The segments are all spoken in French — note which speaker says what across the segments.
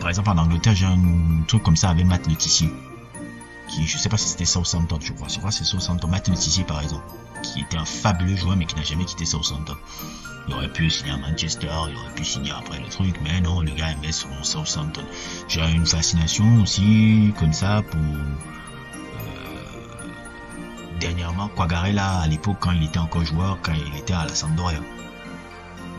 Speaker 1: Par exemple, en Angleterre, j'ai un truc comme ça avec Matt Le Tissier. Qui, je sais pas si c'était Southampton, je crois. Je crois que c'est Southampton. Matt Le Tissier, par exemple. Qui était un fabuleux joueur, mais qui n'a jamais quitté Southampton. Il aurait pu signer à Manchester, il aurait pu signer après le truc, mais non, le gars aimait son Southampton. J'ai une fascination aussi, comme ça, pour, dernièrement, Quagliarella, à l'époque, quand il était encore joueur, quand il était à la Sampdoria.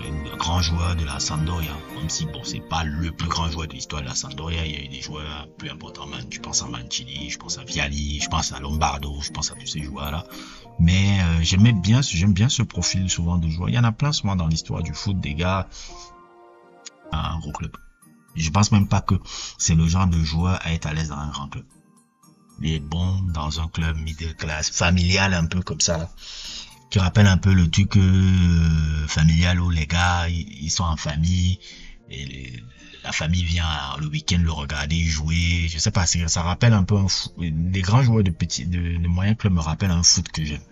Speaker 1: Un grand joueur de la Sampdoria, même si bon, c'est pas le plus grand joueur de l'histoire de la Sampdoria, il y a eu des joueurs plus importants, je pense à Mancini, je pense à Vialli, je pense à Lombardo, je pense à tous ces joueurs-là. Mais j'aime bien ce profil souvent de joueurs. Il y en a plein souvent dans l'histoire du foot, des gars à un gros club. Je pense même pas que c'est le genre de joueur à être à l'aise dans un grand club. Il est bon dans un club middle class, familial un peu comme ça, qui rappelle un peu le truc familial où les gars ils sont en famille et la famille vient le week-end le regarder jouer. Je sais pas, ça rappelle un peu un foot. Les grands joueurs de moyens clubs me rappellent un foot que j'aime.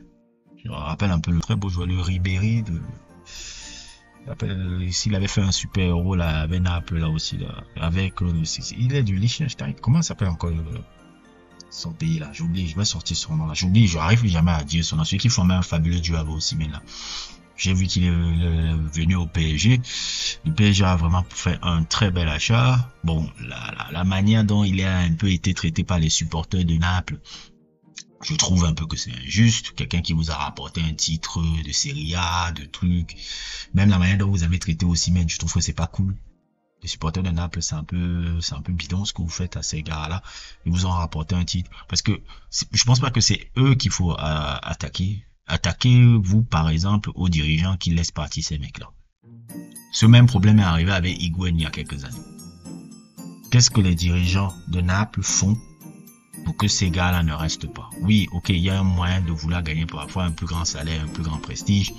Speaker 1: Je me rappelle un peu le très beau joueur, le Ribéry s'il avait fait un super héros là avec Naples là aussi là, avec il est du Liechtenstein. Comment ça s'appelle encore son pays là? J'oublie, je vais sortir son nom là. J'oublie, je n'arrive jamais à dire son nom. Celui qui formait un fabuleux duo avec Osimhen là. J'ai vu qu'il est venu au PSG. Le PSG a vraiment fait un très bel achat. Bon, la manière dont il a un peu été traité par les supporters de Naples, je trouve un peu que c'est injuste. Quelqu'un qui vous a rapporté un titre de Serie A, de trucs. Même la manière dont vous avez traité Osimhen, je trouve que c'est pas cool. Les supporters de Naples, c'est un peu bidon ce que vous faites à ces gars-là. Ils vous ont rapporté un titre. Parce que je pense pas que c'est eux qu'il faut attaquer. Attaquez-vous, par exemple, aux dirigeants qui laissent partir ces mecs-là. Ce même problème est arrivé avec Higuaín il y a quelques années. Qu'est-ce que les dirigeants de Naples font pour que ces gars-là ne restent pas? Oui, ok, il y a un moyen de vouloir gagner parfois un plus grand salaire, un plus grand prestige,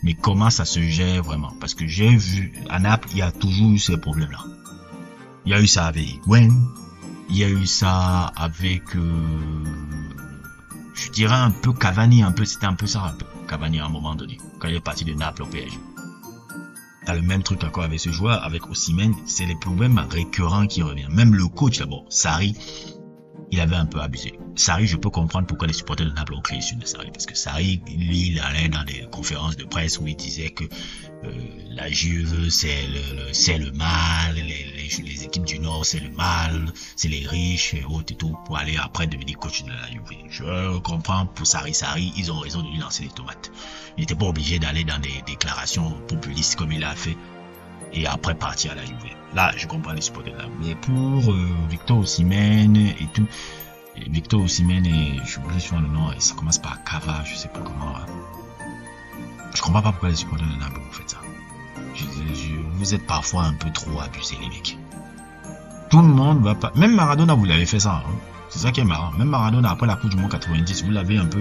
Speaker 1: mais comment ça se gère vraiment? Parce que j'ai vu, à Naples, il y a toujours eu ces problèmes-là. Il y a eu ça avec Higuaín, il y a eu ça avec... je dirais un peu Cavani, c'était un peu ça, Cavani à un moment donné, quand il est parti de Naples au PSG. T'as le même truc encore avec ce joueur, avec Osimhen, c'est les problèmes récurrents qui reviennent. Même le coach d'abord, Sarri, il avait un peu abusé. Sarri, je peux comprendre pourquoi les supporters de Naples ont créé sur Sarri, parce que Sarri, lui, il allait dans des conférences de presse où il disait que la Juve, c'est le mal, les équipes du Nord, c'est le mal, c'est les riches et autres et tout, pour aller après devenir coach de la Juve. Je comprends pour Sarri, ils ont raison de lui lancer des tomates. Il n'était pas obligé d'aller dans des déclarations populistes comme il a fait et après partir à la Juve. Là, je comprends les supporters là. Mais pour Victor Osimhen et tout, Victor Osimhen et je oublie souvent le nom, et ça commence par Cava, je sais pas comment. Je comprends pas pourquoi les supporters de Naples vous faites ça. Vous êtes parfois un peu trop abusés, les mecs. Tout le monde va pas. Même Maradona, vous l'avez fait ça. Hein. C'est ça qui est marrant. Même Maradona, après la Coupe du Monde 90, vous l'avez un peu.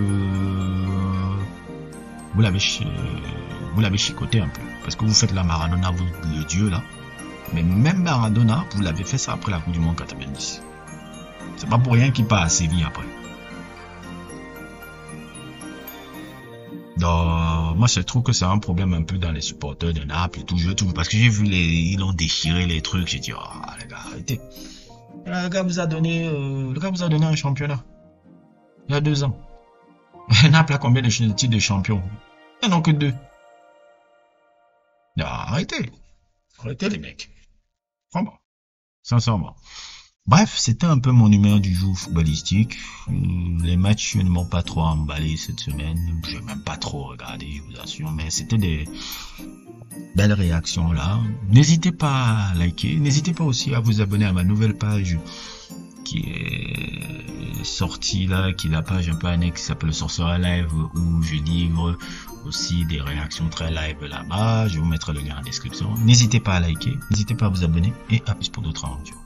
Speaker 1: Vous l'avez chicoté un peu. Parce que vous faites la Maradona, vous, le dieu là. Mais même Maradona, vous l'avez fait ça après la Coupe du Monde 90. C'est pas pour rien qu'il part à Séville après. Donc, moi, je trouve que c'est un problème un peu dans les supporters de Naples et tout. Parce que j'ai vu ils ont déchiré les trucs. J'ai dit, oh, les gars, arrêtez. Le gars vous a donné un championnat. Il y a 2 ans. Naples a combien de titres de champion? Il n'y en a que 2. Non, arrêtez. Arrêtez les mecs. Vraiment. Sincèrement. Bref, c'était un peu mon numéro du jour footballistique. Les matchs ne m'ont pas trop emballé cette semaine. Je n'ai même pas trop regardé, je vous assure. Mais c'était des belles réactions là. N'hésitez pas à liker. N'hésitez pas aussi à vous abonner à ma nouvelle page qui est sortie là, qui est la page un peu annexe qui s'appelle Sorcerer Live, où je livre aussi des réactions très live là-bas. Je vous mettrai le lien en description. N'hésitez pas à liker. N'hésitez pas à vous abonner. Et à plus pour d'autres aventures.